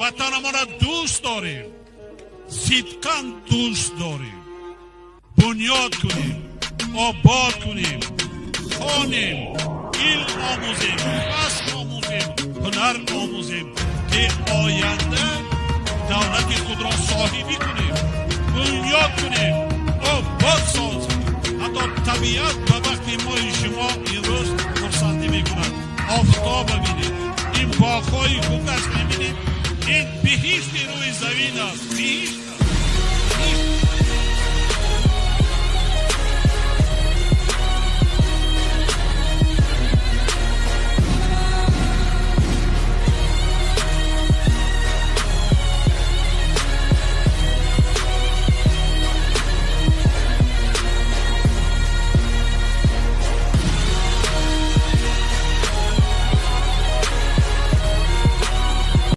وطن ما را دوست داریم، صدقاً دوست داریم، بنیاد کنیم، آباد کنیم، خوانیم، علم آموزیم، کسب آموزیم، هنر آموزیم که آینده دولت خود را صاحبی کنیم، بنیاد کنیم، آباد سازیم. حتی طبیعت به وقتی ما شما امروز فرصتی میکنند آفتاب ببینید، این باغ‌های خوب است میبینید، این بهشت روی زمین است، بهشت